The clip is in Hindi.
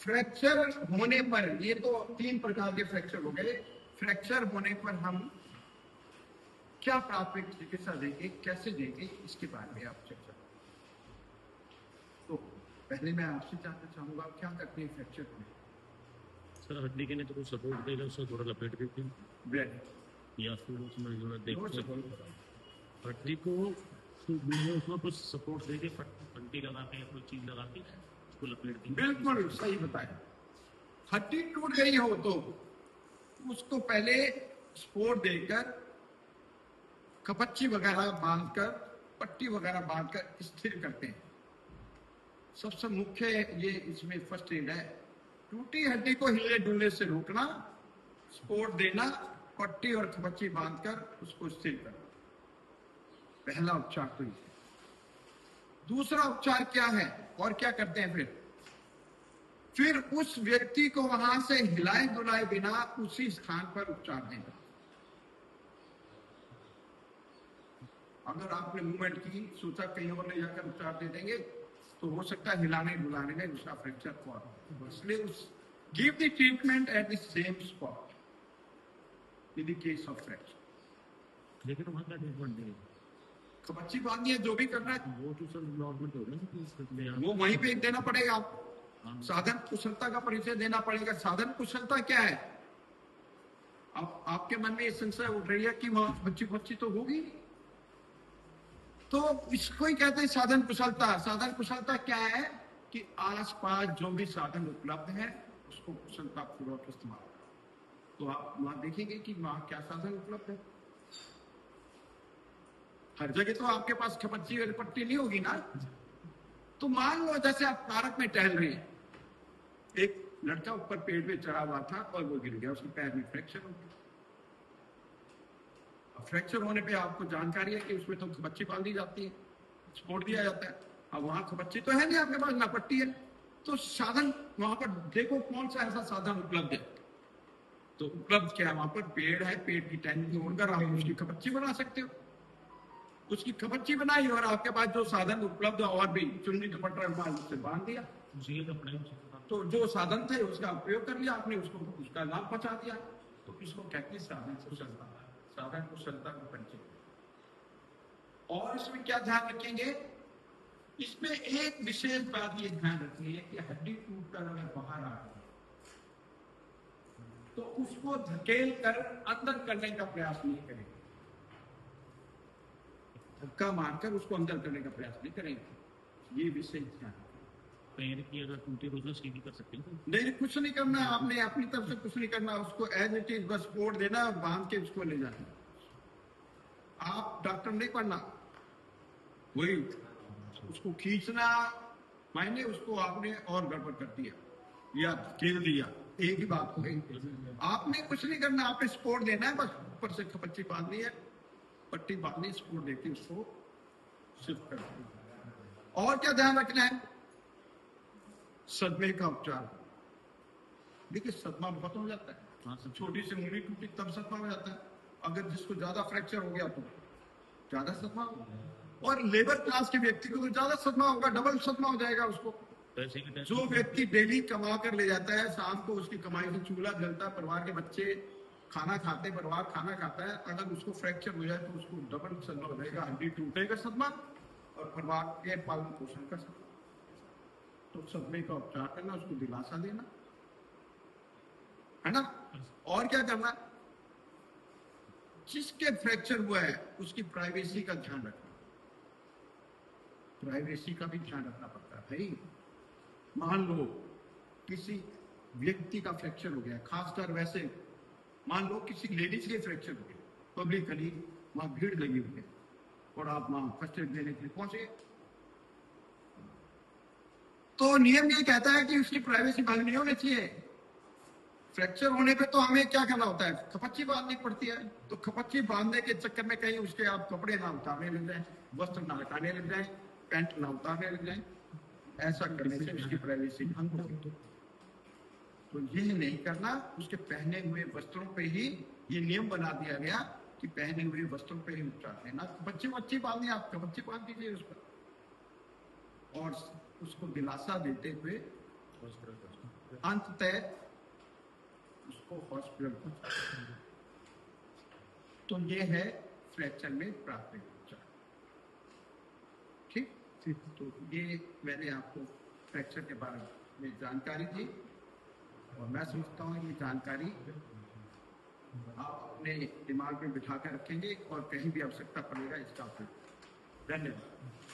फ्रैक्चर होने पर, ये तो 3 प्रकार के फ्रैक्चर हो गए। फ्रैक्चर होने पर हम क्या प्राथमिक चिकित्सा देंगे, कैसे देंगे, इसके बारे में आप चर्चा। तो पहले मैं आपसे जानना चाहूंगा क्या करते हैं फ्रैक्चर होने? सर हड्डी के लिए तो कुछ सपोर्ट देगा, उसको थोड़ा लपेट देते हैं ब्रेड या फिर उसमें जो है देखते हैं हड्डी को, उसमें कुछ सपोर्ट देके पट्टी लगा के या कोई चीज लगा के उसको लपेट देंगे। बिल्कुल सही बताया। हड्डी टूट गई हो तो उसको पहले सपोर्ट देकर, कपच्ची वगैरह बांधकर, पट्टी वगैरह बांधकर स्थिर करते हैं। सबसे मुख्य ये इसमें फर्स्ट एड है। टूटी हड्डी को हिले डुलने से रोकना, सपोर्ट देना, पट्टी और कपच्ची बांधकर उसको स्थिर करना। पहला उपचार तो ये। दूसरा उपचार क्या है और क्या करते हैं? फिर उस व्यक्ति को वहां से हिलाए डुलाए बिना उसी स्थान पर उपचार देना। अगर आपने मूवमेंट की, सोचा कहीं और ले जाकर उपचार दे देंगे, तो हो सकता है हिलाने डुलाने में उसका फ्रैक्चर फॉर्म। इसलिए उस give the treatment at the same spot in the case of fracture. लेकिन वहां का ट्रीटमेंट देंगे, कपच्ची बांधनी है, जो भी करना है वो तो सर नॉर्मल हो रहा है, वो वहीं पे देना पड़ेगा आपको। साधन कुशलता का परिचय देना पड़ेगा। साधन कुशलता क्या है? अब आपके मन में ये संशय उठ रही है कि वहां बच्ची तो होगी, तो इसको ही कहते हैं साधन कुशलता। साधन कुशलता क्या है कि आसपास जो भी साधन उपलब्ध है उसको कुशलता पूर्वक इस्तेमाल। तो आप वहां देखेंगे कि वहां क्या साधन उपलब्ध है। हर जगह तो आपके पास कपच्ची और पट्टी नहीं होगी ना। तो मान लो जैसे आप पार्क में टहल रहे हैं, एक लड़का ऊपर पेड़ पे चढ़ा हुआ था और वो गिर गया, उसके पैर में फ्रैक्चर हो गया। फ्रैक्चर होने पे आपको जानकारी है कि उसमें तो कपच्ची बांधी जाती है, सपोर्ट दिया जाता है। अब वहां कपच्ची तो है नहीं आपके पास, ना पट्टी है, तो साधन वहां पर देखो कौन सा ऐसा साधन उपलब्ध है। तो उपलब्ध क्या है? वहां पर पेड़ है, पेड़ की टहनी तोड़कर आप उसकी कपच्ची बना सकते हो। उसकी कपच्ची बनाई और आपके पास जो साधन उपलब्ध और भी चुन्नी दुपट्टा उससे बांध दिया, तो जो साधन थे उसका उपयोग कर लिया आपने, उसको उसका लाभ पहुंचा दिया। तो इसको कहते हैं साधन कुशलता। साधन कुशलता का परिचय। और इसमें क्या ध्यान रखेंगे? इसमें एक विशेष बात ये ध्यान रखनी है कि हड्डी टूटकर अगर बाहर आ रही है तो उसको धकेल कर अंदर करने का प्रयास नहीं करेंगे। धक्का मारकर उसको अंदर करने का प्रयास नहीं करेंगे। ये विशेष ध्यान। पैर की अगर टूटी हो तो सीधी कर सकते हैं? नहीं, कुछ नहीं करना आपने, अपनी तरफ से कुछ नहीं करना। उसको एज इट इज बस सपोर्ट देना और बांध के उसको ले जाना। आप डॉक्टर नहीं पढ़ना, वही उसको खींचना, मायने उसको आपने और गड़बड़ कर दिया या खेल दिया, एक ही बात हो गई। आपने कुछ नहीं करना, आपने सपोर्ट देना है, बस ऊपर से कपच्ची बांधनी है, पट्टी बांधनी, सपोर्ट देके उसको शिफ्ट कर दिया। और क्या ध्यान रखना है? सदमे का उपचार। देखिए सदमा बहुत हो जाता है, छोटी सी उंगली टूटी तब सदमा हो जाता है। अगर जिसको ज्यादा फ्रैक्चर हो गया तो ज्यादा सदमा होगा, और लेबर क्लास के व्यक्ति को तो ज्यादा सदमा होगा, डबल सदमा हो जाएगा उसको। जो व्यक्ति डेली कमा कर ले जाता है, शाम को उसकी कमाई से चूल्हा जलता है, परिवार के बच्चे खाना खाते, परिवार खाना खाता है, अगर उसको फ्रैक्चर हो जाए तो उसको डबल सदमा हो जाएगा। हड्डी टूटेगा सदमा और परिवार के पालन पोषण का सदमा। तो सदमे का उपचार करना, उसको दिलासा देना है ना। और क्या करना? जिसके फ्रैक्चर हुआ है उसकी प्राइवेसी का ध्यान रखना। प्राइवेसी का भी ध्यान रखना पड़ता है भाई। मान लो किसी व्यक्ति का फ्रैक्चर हो गया, खासकर वैसे मान लो किसी लेडीज के फ्रैक्चर हो गया, पब्लिकली वहां भीड़ लगी हुई है और आप वहां फर्स्ट एड देने के लिए पहुंचे, तो नियम ये कहता है कि उसकी प्राइवेसी भंग नहीं होनी चाहिए। फ्रैक्चर होने पे तो हमें क्या करना होता है? कपच्ची बांधनी पड़ती है। तो कपच्ची बांधने के चक्कर में कहीं उसके आप कपड़े ना उतारने लग जाए, वस्त्र ना हटाने लग जाए, पैंट ना उतारने लग जाए, ऐसा करने से उसकी प्राइवेसी भंग होगी। तो ये नहीं करना। उसके पहने हुए वस्त्रों पे ही ये नियम बना दिया गया कि पहने हुए वस्त्रों पे ही उपचार देना। बच्ची बांधनी, आप कपच्ची बांध दीजिए उस पर और उसको दिलासा देते हुए अंततः उसको हॉस्पिटल पहुंचा। तो ये है फ्रैक्चर में प्राथमिक उपचार। ठीक, तो ये मैंने आपको फ्रैक्चर के बारे में जानकारी दी, और मैं समझता हूँ ये जानकारी आप अपने दिमाग में बिठा कर रखेंगे और कहीं भी आवश्यकता पड़ेगा इसका उपयोग। धन्यवाद।